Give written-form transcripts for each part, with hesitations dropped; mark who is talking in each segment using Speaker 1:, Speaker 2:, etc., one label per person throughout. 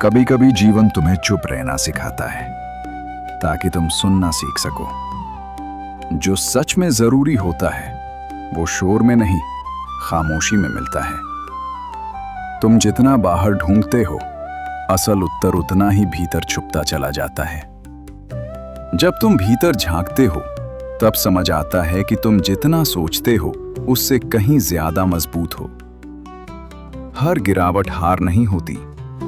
Speaker 1: कभी कभी जीवन तुम्हें चुप रहना सिखाता है ताकि तुम सुनना सीख सको। जो सच में जरूरी होता है वो शोर में नहीं, खामोशी में मिलता है। तुम जितना बाहर ढूंढते हो, असल उत्तर उतना ही भीतर छुपता चला जाता है। जब तुम भीतर झांकते हो तब समझ आता है कि तुम जितना सोचते हो उससे कहीं ज्यादा मजबूत हो। हर गिरावट हार नहीं होती,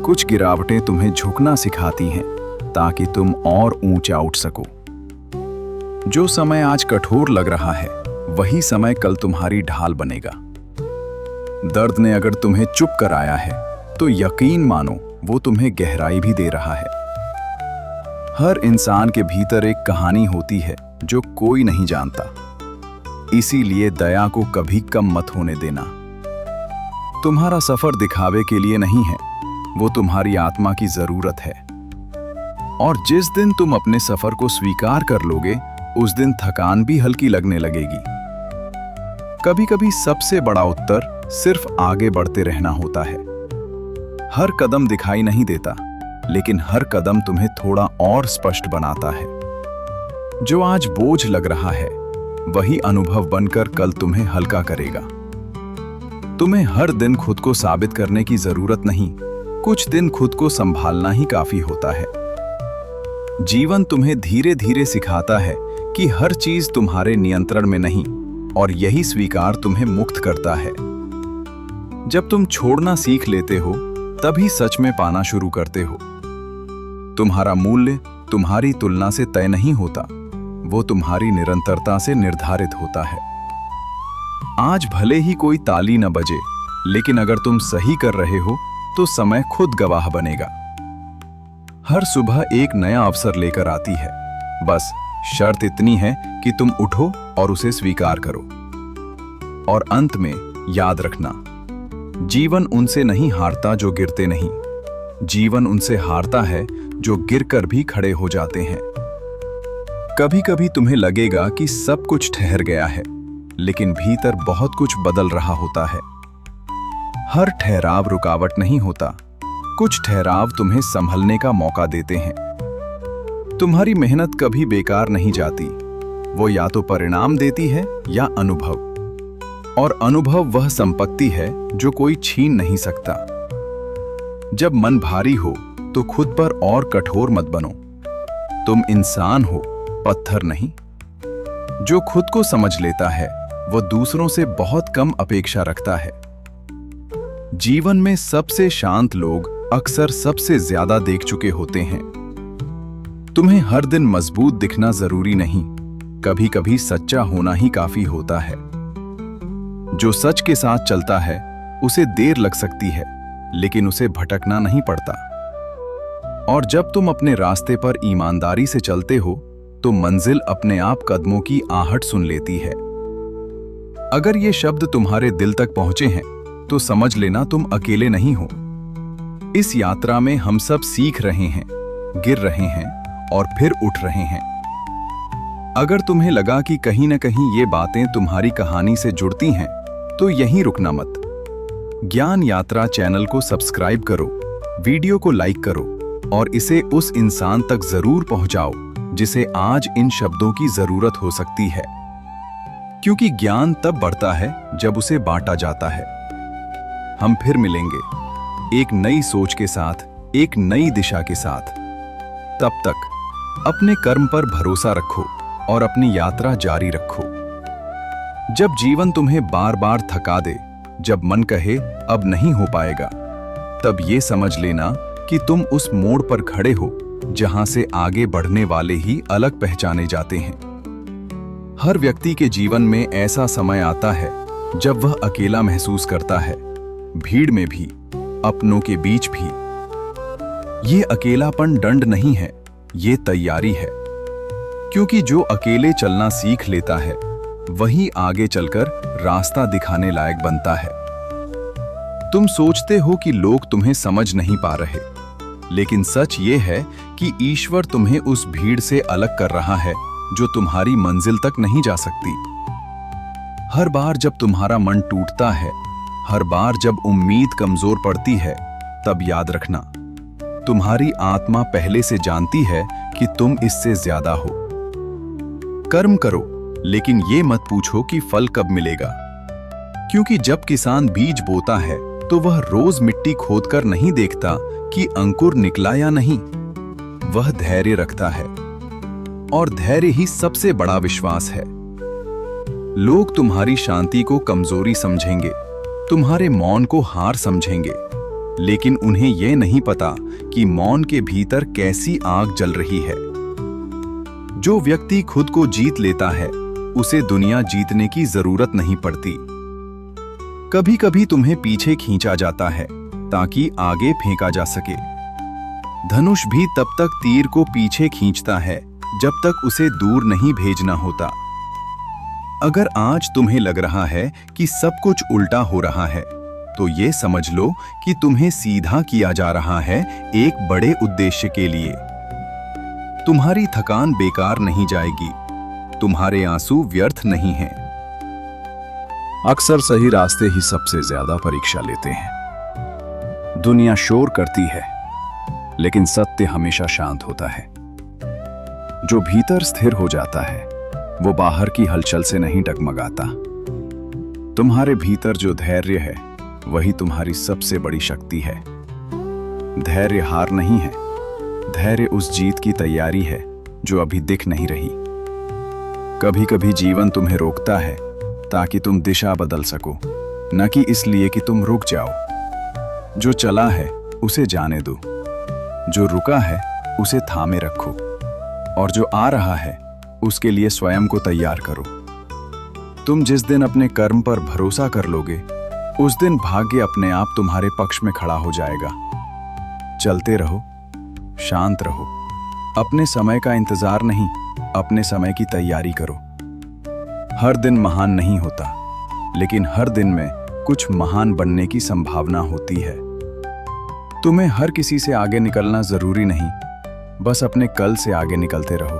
Speaker 1: कुछ गिरावटें तुम्हें झुकना सिखाती हैं ताकि तुम और ऊंचा उठ सको। जो समय आज कठोर लग रहा है वही समय कल तुम्हारी ढाल बनेगा। दर्द ने अगर तुम्हें चुप कराया है तो यकीन मानो वो तुम्हें गहराई भी दे रहा है। हर इंसान के भीतर एक कहानी होती है जो कोई नहीं जानता, इसीलिए दया को कभी कम मत होने देना। तुम्हारा सफर दिखावे के लिए नहीं है, वो तुम्हारी आत्मा की जरूरत है। और जिस दिन तुम अपने सफर को स्वीकार कर लोगे उस दिन थकान भी हल्की लगने लगेगी। कभी कभी सबसे बड़ा उत्तर सिर्फ आगे बढ़ते रहना होता है। हर कदम दिखाई नहीं देता, लेकिन हर कदम तुम्हें थोड़ा और स्पष्ट बनाता है। जो आज बोझ लग रहा है वही अनुभव बनकर कल तुम्हें हल्का करेगा। तुम्हें हर दिन खुद को साबित करने की जरूरत नहीं, कुछ दिन खुद को संभालना ही काफी होता है। जीवन तुम्हें धीरे धीरे सिखाता है कि हर चीज तुम्हारे नियंत्रण में नहीं, और यही स्वीकार तुम्हें मुक्त करता है। जब तुम छोड़ना सीख लेते हो तभी सच में पाना शुरू करते हो। तुम्हारा मूल्य तुम्हारी तुलना से तय नहीं होता, वो तुम्हारी निरंतरता से निर्धारित होता है। आज भले ही कोई ताली न बजे, लेकिन अगर तुम सही कर रहे हो तो समय खुद गवाह बनेगा। हर सुबह एक नया अवसर लेकर आती है, बस शर्त इतनी है कि तुम उठो और उसे स्वीकार करो। और अंत में याद रखना, जीवन उनसे नहीं हारता जो गिरते नहीं, जीवन उनसे हारता है जो गिरकर भी खड़े हो जाते हैं। कभी कभी तुम्हें लगेगा कि सब कुछ ठहर गया है, लेकिन भीतर बहुत कुछ बदल रहा होता है। हर ठहराव रुकावट नहीं होता, कुछ ठहराव तुम्हें संभलने का मौका देते हैं। तुम्हारी मेहनत कभी बेकार नहीं जाती, वो या तो परिणाम देती है या अनुभव। और अनुभव वह संपत्ति है जो कोई छीन नहीं सकता। जब मन भारी हो तो खुद पर और कठोर मत बनो। तुम इंसान हो, पत्थर नहीं। जो खुद को समझ लेता है वो दूसरों से बहुत कम अपेक्षा रखता है। जीवन में सबसे शांत लोग अक्सर सबसे ज्यादा देख चुके होते हैं। तुम्हें हर दिन मजबूत दिखना जरूरी नहीं, कभी कभी सच्चा होना ही काफी होता है। जो सच के साथ चलता है उसे देर लग सकती है, लेकिन उसे भटकना नहीं पड़ता। और जब तुम अपने रास्ते पर ईमानदारी से चलते हो तो मंजिल अपने आप कदमों की आहट सुन लेती है। अगर ये शब्द तुम्हारे दिल तक पहुंचे हैं तो समझ लेना तुम अकेले नहीं हो। इस यात्रा में हम सब सीख रहे हैं, गिर रहे हैं और फिर उठ रहे हैं। अगर तुम्हें लगा कि कहीं न कहीं ये बातें तुम्हारी कहानी से जुड़ती हैं तो यहीं रुकना मत। ज्ञान यात्रा चैनल को सब्सक्राइब करो, वीडियो को लाइक करो और इसे उस इंसान तक जरूर पहुंचाओ जिसे आज इन शब्दों की जरूरत हो सकती है। क्योंकि ज्ञान तब बढ़ता है जब उसे बांटा जाता है। हम फिर मिलेंगे एक नई सोच के साथ, एक नई दिशा के साथ। तब तक अपने कर्म पर भरोसा रखो और अपनी यात्रा जारी रखो। जब जीवन तुम्हें बार बार थका दे, जब मन कहे अब नहीं हो पाएगा, तब ये समझ लेना कि तुम उस मोड़ पर खड़े हो जहां से आगे बढ़ने वाले ही अलग पहचाने जाते हैं। हर व्यक्ति के जीवन में ऐसा समय आता है जब वह अकेला महसूस करता है, भीड़ में भी, अपनों के बीच भी। ये अकेलापन दंड नहीं है, ये तैयारी है। क्योंकि जो अकेले चलना सीख लेता है वही आगे चलकर रास्ता दिखाने लायक बनता है। तुम सोचते हो कि लोग तुम्हें समझ नहीं पा रहे, लेकिन सच ये है कि ईश्वर तुम्हें उस भीड़ से अलग कर रहा है जो तुम्हारी मंजिल तक नहीं जा सकती। हर बार जब तुम्हारा मन टूटता है, हर बार जब उम्मीद कमजोर पड़ती है, तब याद रखना, तुम्हारी आत्मा पहले से जानती है कि तुम इससे ज्यादा हो। कर्म करो, लेकिन ये मत पूछो कि फल कब मिलेगा, क्योंकि जब किसान बीज बोता है तो वह रोज मिट्टी खोदकर नहीं देखता कि अंकुर निकला या नहीं। वह धैर्य रखता है, और धैर्य ही सबसे बड़ा विश्वास है। लोग तुम्हारी शांति को कमजोरी समझेंगे, तुम्हारे मौन को हार समझेंगे, लेकिन उन्हें यह नहीं पता कि मौन के भीतर कैसी आग जल रही है। जो व्यक्ति खुद को जीत लेता है, उसे दुनिया जीतने की जरूरत नहीं पड़ती। कभी कभी तुम्हें पीछे खींचा जाता है ताकि आगे फेंका जा सके। धनुष भी तब तक तीर को पीछे खींचता है जब तक उसे दूर नहीं भेजना होता। अगर आज तुम्हें लग रहा है कि सब कुछ उल्टा हो रहा है, तो ये समझ लो कि तुम्हें सीधा किया जा रहा है एक बड़े उद्देश्य के लिए। तुम्हारी थकान बेकार नहीं जाएगी, तुम्हारे आंसू व्यर्थ नहीं हैं। अक्सर सही रास्ते ही सबसे ज्यादा परीक्षा लेते हैं। दुनिया शोर करती है, लेकिन सत्य हमेशा शांत होता है। जो भीतर स्थिर हो जाता है, वो बाहर की हलचल से नहीं डगमगाता। तुम्हारे भीतर जो धैर्य है, वही तुम्हारी सबसे बड़ी शक्ति है। धैर्य हार नहीं है, धैर्य उस जीत की तैयारी है जो अभी दिख नहीं रही। कभी कभी जीवन तुम्हें रोकता है ताकि तुम दिशा बदल सको, न कि इसलिए कि तुम रुक जाओ। जो चला है उसे जाने दो, जो रुका है उसे थामे रखो, और जो आ रहा है उसके लिए स्वयं को तैयार करो। तुम जिस दिन अपने कर्म पर भरोसा कर लोगे, उस दिन भाग्य अपने आप तुम्हारे पक्ष में खड़ा हो जाएगा। चलते रहो, शांत रहो, अपने समय का इंतजार नहीं, अपने समय की तैयारी करो। हर दिन महान नहीं होता, लेकिन हर दिन में कुछ महान बनने की संभावना होती है। तुम्हें हर किसी से आगे निकलना जरूरी नहीं, बस अपने कल से आगे निकलते रहो,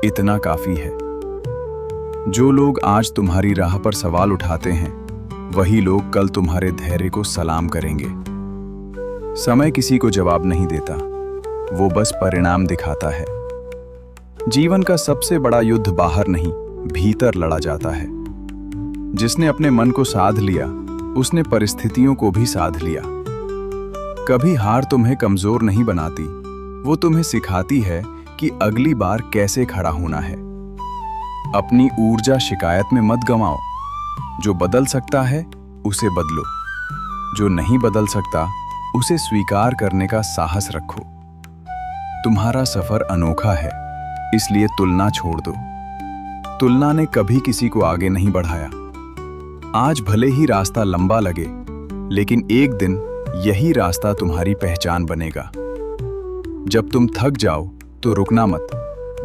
Speaker 1: इतना काफी है। जो लोग आज तुम्हारी राह पर सवाल उठाते हैं, वही लोग कल तुम्हारे धैर्य को सलाम करेंगे। समय किसी को जवाब नहीं देता, वो बस परिणाम दिखाता है। जीवन का सबसे बड़ा युद्ध बाहर नहीं, भीतर लड़ा जाता है। जिसने अपने मन को साध लिया, उसने परिस्थितियों को भी साध लिया। कभी हार तुम्हें कमजोर नहीं बनाती, वो तुम्हें सिखाती है कि अगली बार कैसे खड़ा होना है। अपनी ऊर्जा शिकायत में मत गंवाओ। जो बदल सकता है उसे बदलो, जो नहीं बदल सकता उसे स्वीकार करने का साहस रखो। तुम्हारा सफर अनोखा है, इसलिए तुलना छोड़ दो। तुलना ने कभी किसी को आगे नहीं बढ़ाया। आज भले ही रास्ता लंबा लगे, लेकिन एक दिन यही रास्ता तुम्हारी पहचान बनेगा। जब तुम थक जाओ तो रुकना मत,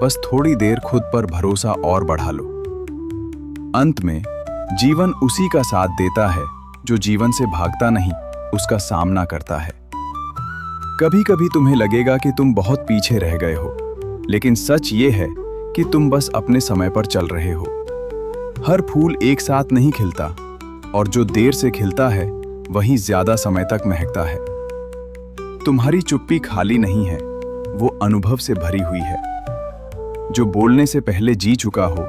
Speaker 1: बस थोड़ी देर खुद पर भरोसा और बढ़ा लो। अंत में जीवन उसी का साथ देता है जो जीवन से भागता नहीं, उसका सामना करता है। कभी कभी तुम्हें लगेगा कि तुम बहुत पीछे रह गए हो, लेकिन सच ये है कि तुम बस अपने समय पर चल रहे हो। हर फूल एक साथ नहीं खिलता, और जो देर से खिलता है वही ज्यादा समय तक महकता है। तुम्हारी चुप्पी खाली नहीं है, वो अनुभव से भरी हुई है। जो बोलने से पहले जी चुका हो,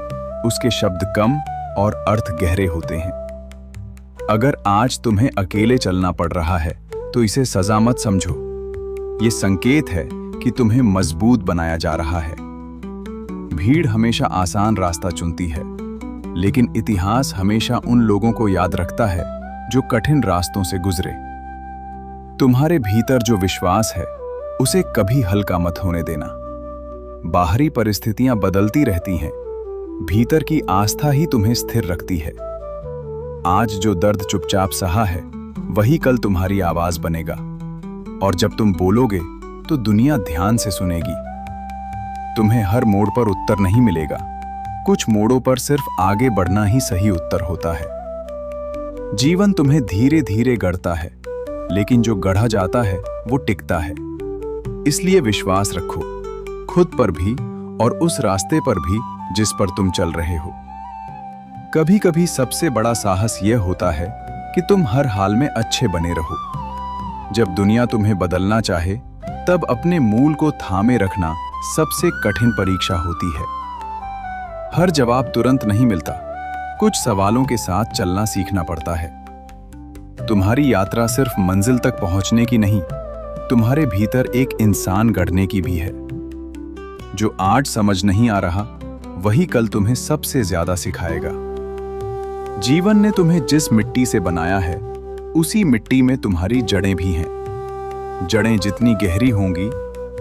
Speaker 1: उसके शब्द कम और अर्थ गहरे होते हैं। अगर आज तुम्हें अकेले चलना पड़ रहा है, तो इसे सजा मत समझो। ये संकेत है कि तुम्हें मजबूत बनाया जा रहा है। भीड़ हमेशा आसान रास्ता चुनती है, लेकिन इतिहास हमेशा उन लोगों को याद रखता है जो कठिन रास्तों से गुजरे। तुम्हारे भीतर जो विश्वास है, उसे कभी हल्का मत होने देना। बाहरी परिस्थितियां बदलती रहती हैं, भीतर की आस्था ही तुम्हें स्थिर रखती है। आज जो दर्द चुपचाप सहा है, वही कल तुम्हारी आवाज बनेगा, और जब तुम बोलोगे तो दुनिया ध्यान से सुनेगी। तुम्हें हर मोड़ पर उत्तर नहीं मिलेगा, कुछ मोड़ों पर सिर्फ आगे बढ़ना ही सही उत्तर होता है। जीवन तुम्हें धीरे धीरे गढ़ता है, लेकिन जो गढ़ा जाता है वो टिकता है। इसलिए विश्वास रखो, खुद पर भी और उस रास्ते पर भी जिस पर तुम चल रहे हो। कभी कभी सबसे बड़ा साहस यह होता है कि तुम हर हाल में अच्छे बने रहो। जब दुनिया तुम्हें बदलना चाहे, तब अपने मूल को थामे रखना सबसे कठिन परीक्षा होती है। हर जवाब तुरंत नहीं मिलता, कुछ सवालों के साथ चलना सीखना पड़ता है। तुम्हारी यात्रा सिर्फ मंजिल तक पहुंचने की नहीं, तुम्हारे भीतर एक इंसान गढ़ने की भी है। जो आज समझ नहीं आ रहा, वही कल तुम्हें सबसे ज्यादा सिखाएगा। जीवन ने तुम्हें जिस मिट्टी से बनाया है, उसी मिट्टी में तुम्हारी जड़ें भी हैं। जड़ें जितनी गहरी होंगी,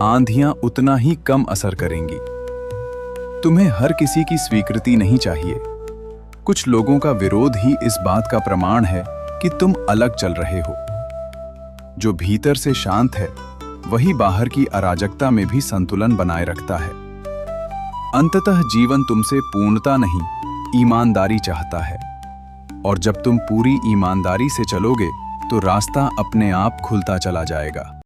Speaker 1: आंधियां उतना ही कम असर करेंगी। तुम्हें हर किसी की स्वीकृति नहीं चाहिए। कुछ लोगों का विरोध ही इस बात का प्रमाण है कि तुम अलग चल रहे हो। जो भीतर से शांत है, वही बाहर की अराजकता में भी संतुलन बनाए रखता है। अंततः जीवन तुमसे पूर्णता नहीं, ईमानदारी चाहता है। और जब तुम पूरी ईमानदारी से चलोगे, तो रास्ता अपने आप खुलता चला जाएगा।